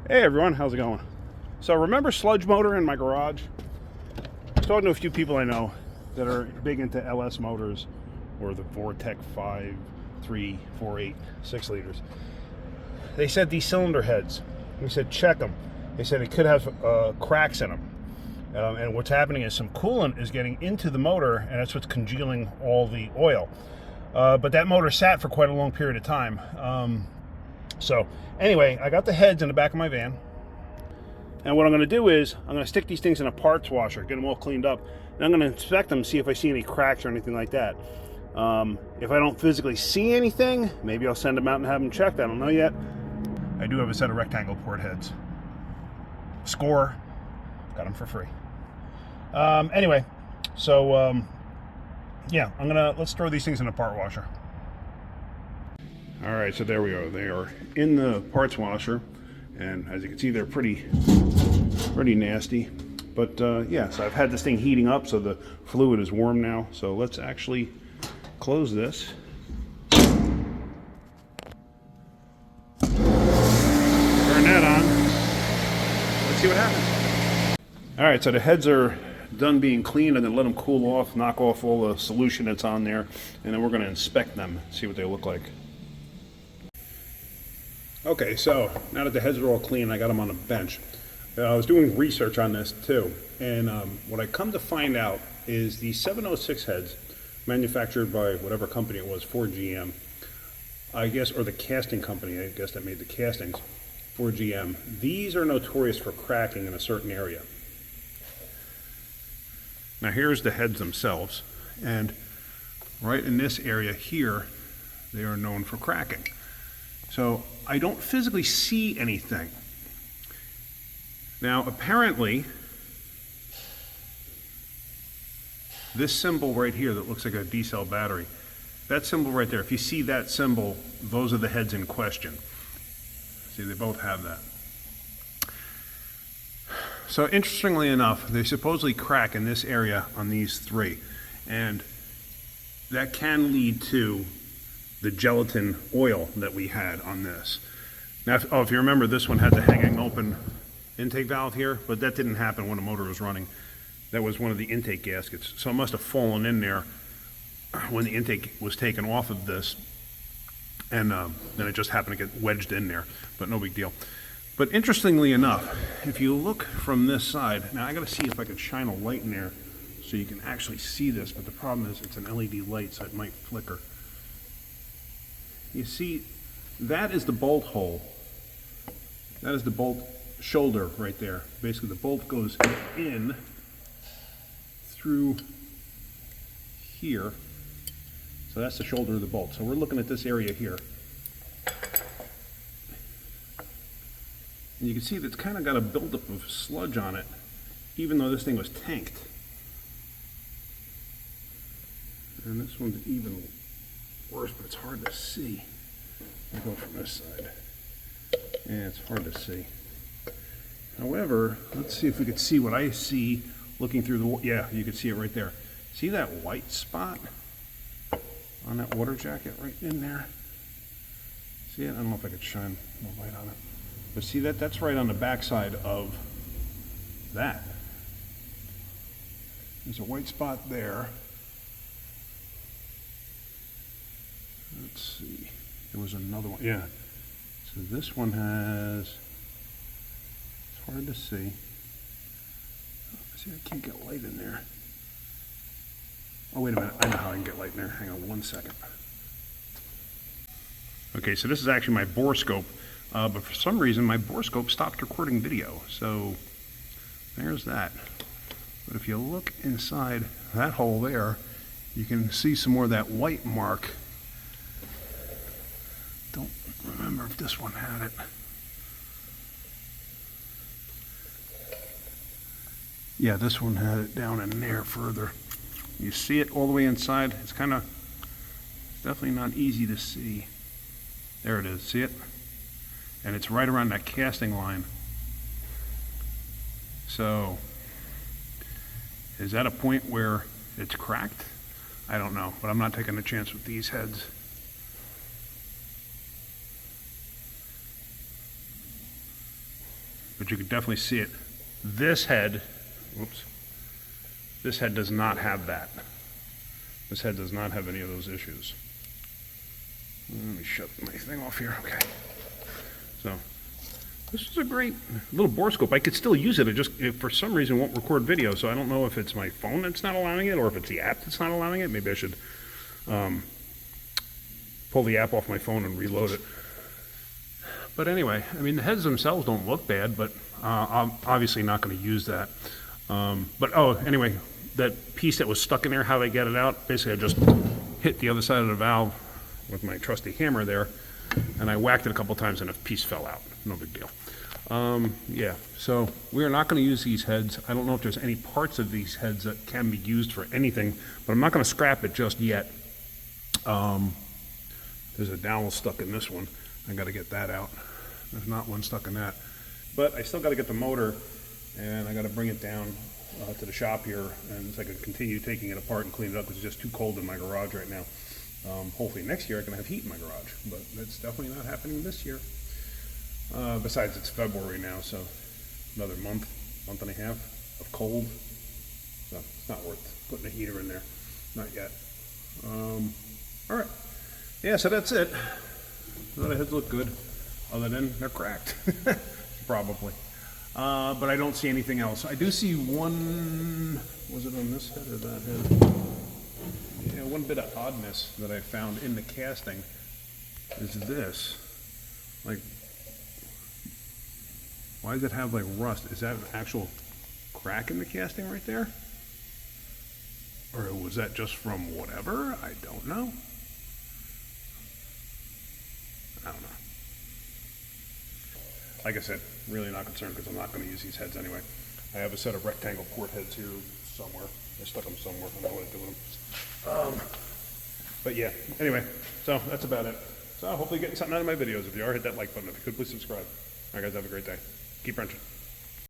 Hey everyone, how's it going? So remember Sludge motor in my garage? I was talking to a few people I know that are big into LS motors or the Vortec 5, 3, 4, 8, 6 liters. They said these cylinder heads, we said check them. They said it could have cracks in them. And what's happening is some coolant is getting into the motor and that's what's congealing all the oil. But that motor sat for quite a long period of time. So anyway, I got the heads in the back of my van. And what I'm going to do is I'm going to stick these things in a parts washer, get them all cleaned up. And I'm going to inspect them, see if I see any cracks or anything like that. If I don't physically see anything, maybe I'll send them out and have them checked. I don't know yet. I do have a set of rectangle port heads. Score. Got them for free. Anyway, so yeah, let's throw these things in a part washer. All right, so there we go. They are in the parts washer, and as you can see, they're pretty nasty. But yeah, so I've had this thing heating up, so the fluid is warm now. So let's actually close this. Turn that on. Let's see what happens. All right, so the heads are done being cleaned, and then let them cool off, knock off all the solution that's on there, and then we're going to inspect them, see what they look like. Okay, so now that the heads are all clean, I got them on a bench. I was doing research on this too, and what I come to find out is the 706 heads, manufactured by whatever company it was, 4GM, I guess, or the casting company, I guess, that made the castings, 4GM. These are notorious for cracking in a certain area. Now here's the heads themselves, and right in this area here, they are known for cracking. So I don't physically see anything. Now apparently, this symbol right here that looks like a D-cell battery, that symbol right there, if you see that symbol, those are the heads in question. See, they both have that. So interestingly enough, they supposedly crack in this area on these three, and that can lead to the gelatin oil that we had on this. Now, if you remember, this one had the hanging open intake valve here, but that didn't happen when the motor was running. That was one of the intake gaskets, so it must have fallen in there when the intake was taken off of this, and then it just happened to get wedged in there, but no big deal. But interestingly enough, if you look from this side, now I gotta see if I can shine a light in there so you can actually see this, but the problem is it's an LED light, so it might flicker. You see, that is the bolt hole. That is the bolt shoulder right there. Basically, the bolt goes in through here. So that's the shoulder of the bolt. So we're looking at this area here. And you can see that it's kind of got a buildup of sludge on it, even though this thing was tanked. And this one's even worse, but it's hard to see. I'll go from this side. Yeah, it's hard to see. However, let's see if we could see what I see looking through the, yeah, you can see it right there. See that white spot on that water jacket right in there? See it? I don't know if I could shine the light on it. But see that? That's right on the back side of that. There's a white spot there. Let's see. There was another one. Yeah. So this one has, it's hard to see. See, I can't get light in there. Oh, wait a minute. I know how I can get light in there. Hang on one second. Okay, so this is actually my borescope. But for some reason, my borescope stopped recording video. So there's that. But if you look inside that hole there, you can see some more of that white mark. Don't remember if this one had it. Yeah, this one had it down in there further. You see it all the way inside. It's definitely not easy to see. There it is, see it? And it's right around that casting line. So, is that a point where it's cracked? I don't know, but I'm not taking a chance with these heads. but you can definitely see it. This head, whoops, this head does not have that. This head does not have any of those issues. Let me shut my thing off here, okay. So, this is a great little borescope. I could still use it, it for some reason won't record video, so I don't know if it's my phone that's not allowing it or if it's the app that's not allowing it. Maybe I should pull the app off my phone and reload it. But anyway, I mean, the heads themselves don't look bad, but I'm obviously not going to use that. Anyway, that piece that was stuck in there, how they get it out, basically I just hit the other side of the valve with my trusty hammer there, and I whacked it a couple times and a piece fell out. No big deal. Yeah, so we are not going to use these heads. I don't know if there's any parts of these heads that can be used for anything, but I'm not going to scrap it just yet. There's a dowel stuck in this one. I got to get that out. There's not one stuck in that. But I still got to get the motor, and I got to bring it down to the shop here, and so I can continue taking it apart and clean it up because it's just too cold in my garage right now. Hopefully next year I can have heat in my garage, but that's definitely not happening this year. Besides, it's February now, so another month and a half of cold. So it's not worth putting a heater in there. Not yet. All right. Yeah, so that's it. The heads look good, other than they're cracked, probably. But I don't see anything else. I do see one, was it on this head or that head? Yeah, one bit of oddness that I found in the casting is this. Like, why does it have like rust? Is that an actual crack in the casting right there? Or was that just from whatever? I don't know. I don't know. Like I said, really not concerned because I'm not going to use these heads anyway. I have a set of rectangle port heads here somewhere. I stuck them somewhere. I don't know what to do with them. But yeah, anyway, so that's about it. So hopefully you're getting something out of my videos. If you are, hit that like button. If you could, please subscribe. All right, guys, have a great day. Keep wrenching.